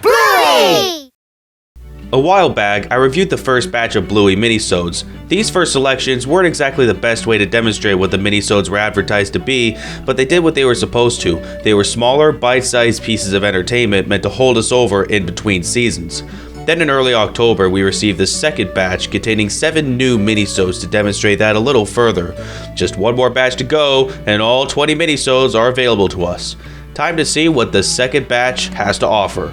Bluey! A while back, I reviewed the first batch of Bluey Minisodes. These first selections weren't exactly the best way to demonstrate what the Minisodes were advertised to be, but they did what they were supposed to. They were smaller, bite-sized pieces of entertainment meant to hold us over in between seasons. Then in early October, we received the second batch containing 7 new Minisodes to demonstrate that a little further. Just one more batch to go, and all 20 Minisodes are available to us. Time to see what the second batch has to offer.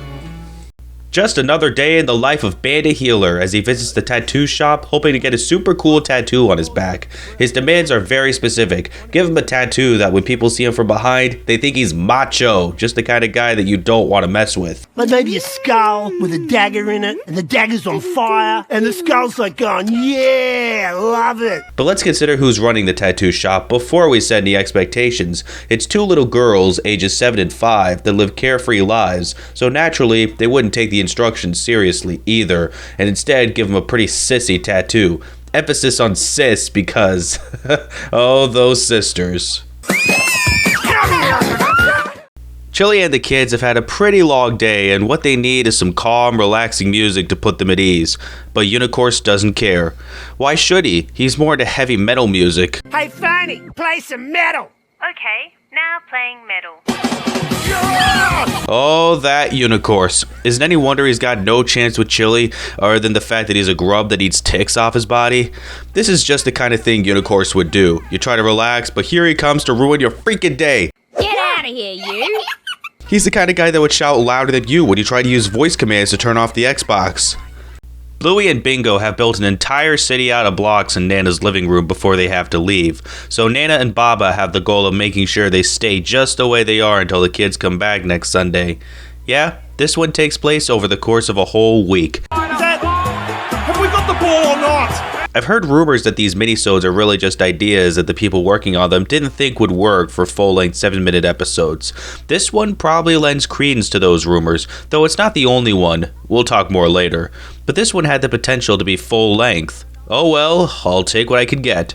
Just another day in the life of Bandit Healer as he visits the tattoo shop hoping to get a super cool tattoo on his back. His demands are very specific. Give him a tattoo that when people see him from behind, they think he's macho, just the kind of guy that you don't want to mess with. Like maybe a skull with a dagger in it, and the dagger's on fire, and the skull's like going, yeah, love it. But let's consider who's running the tattoo shop before we set any expectations. It's 2 little girls, ages 7 and 5, that live carefree lives, so naturally, they wouldn't take the instructions seriously either, and instead give him a pretty sissy tattoo. Emphasis on sis because, oh, those sisters. Chili and the kids have had a pretty long day, and what they need is some calm, relaxing music to put them at ease. But Unicorse doesn't care. Why should he? He's more into heavy metal music. Hey, Fanny, play some metal. Okay, now playing metal. Oh, that Unicorse. Is it any wonder he's got no chance with Chili, other than the fact that he's a grub that eats ticks off his body? This is just the kind of thing Unicorse would do. You try to relax, but here he comes to ruin your freaking day. Get out of here, you! He's the kind of guy that would shout louder than you when you try to use voice commands to turn off the Xbox. Bluey and Bingo have built an entire city out of blocks in Nana's living room before they have to leave. So Nana and Baba have the goal of making sure they stay just the way they are until the kids come back next Sunday. Yeah, this one takes place over the course of a whole week. Have we got the ball or not? I've heard rumors that these minisodes are really just ideas that the people working on them didn't think would work for full-length 7-minute episodes. This one probably lends credence to those rumors, though it's not the only one. We'll talk more later. But this one had the potential to be full-length. Oh well, I'll take what I can get.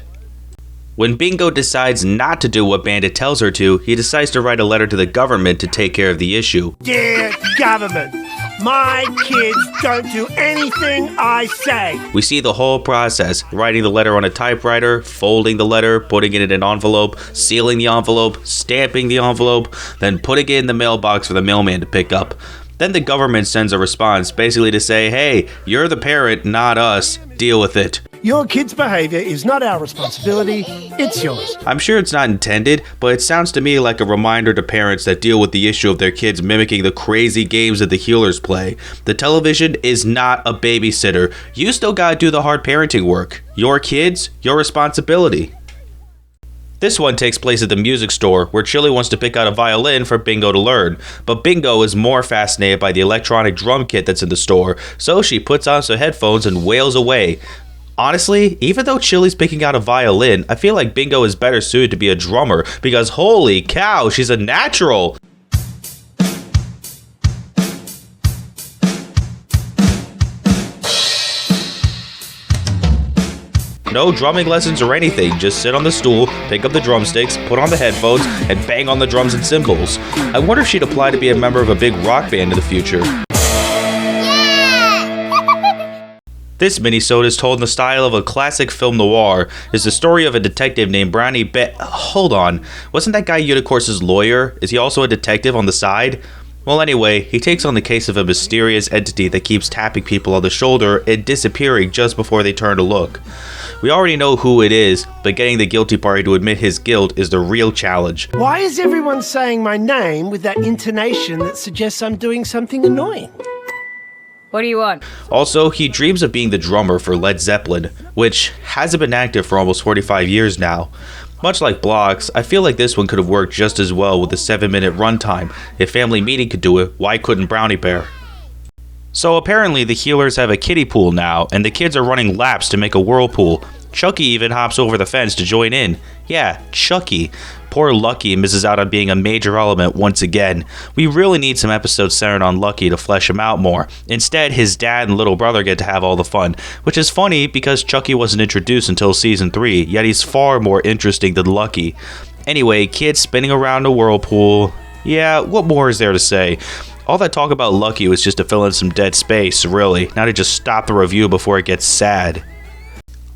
When Bingo decides not to do what Bandit tells her to, he decides to write a letter to the government to take care of the issue. Dear government, my kids don't do anything I say. We see the whole process, writing the letter on a typewriter, folding the letter, putting it in an envelope, sealing the envelope, stamping the envelope, then putting it in the mailbox for the mailman to pick up. Then the government sends a response, basically to say, hey, you're the parent, not us, deal with it. Your kid's behavior is not our responsibility, it's yours. I'm sure it's not intended, but it sounds to me like a reminder to parents that deal with the issue of their kids mimicking the crazy games that the healers play. The television is not a babysitter. You still gotta do the hard parenting work. Your kids, your responsibility. This one takes place at the music store, where Chili wants to pick out a violin for Bingo to learn, but Bingo is more fascinated by the electronic drum kit that's in the store, so she puts on some headphones and wails away. Honestly, even though Chili's picking out a violin, I feel like Bingo is better suited to be a drummer, because holy cow, she's a natural! No drumming lessons or anything, just sit on the stool, pick up the drumsticks, put on the headphones, and bang on the drums and cymbals. I wonder if she'd apply to be a member of a big rock band in the future. Yeah! This minisode is told in the style of a classic film noir. It's the story of a detective named Brownie Hold on, wasn't that guy Unicorse's lawyer? Is he also a detective on the side? Well, anyway, he takes on the case of a mysterious entity that keeps tapping people on the shoulder and disappearing just before they turn to look. We already know who it is, but getting the guilty party to admit his guilt is the real challenge. Why is everyone saying my name with that intonation that suggests I'm doing something annoying? What do you want? Also, he dreams of being the drummer for Led Zeppelin, which hasn't been active for almost 45 years now. Much like Blocks, I feel like this one could have worked just as well with a 7-minute runtime. If Family Meeting could do it, why couldn't Brownie Bear? So apparently the healers have a kiddie pool now, and the kids are running laps to make a whirlpool. Chucky even hops over the fence to join in. Yeah, Chucky. Poor Lucky misses out on being a major element once again. We really need some episodes centered on Lucky to flesh him out more. Instead, his dad and little brother get to have all the fun, which is funny because Chucky wasn't introduced until season 3, yet he's far more interesting than Lucky. Anyway, kids spinning around a whirlpool. Yeah, what more is there to say? All that talk about Lucky was just to fill in some dead space, really, not to just stop the review before it gets sad.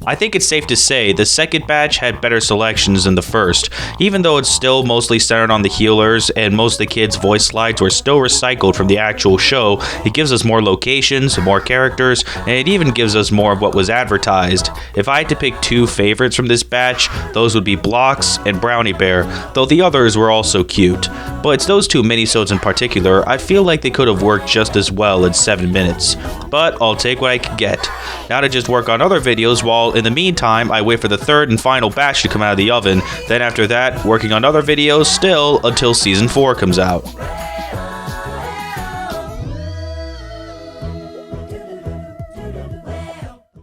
I think it's safe to say the second batch had better selections than the first, even though it's still mostly centered on the healers and most of the kids' voice slides were still recycled from the actual show. It gives us more locations, more characters, and it even gives us more of what was advertised. If I had to pick two favorites from this batch, those would be Blocks and Brownie Bear, though the others were also cute. But it's those two minisodes in particular, I feel like they could have worked just as well in 7 minutes. But I'll take what I can get. Now to just work on other videos while in the meantime, I wait for the third and final batch to come out of the oven. Then after that, working on other videos still until Season 4 comes out.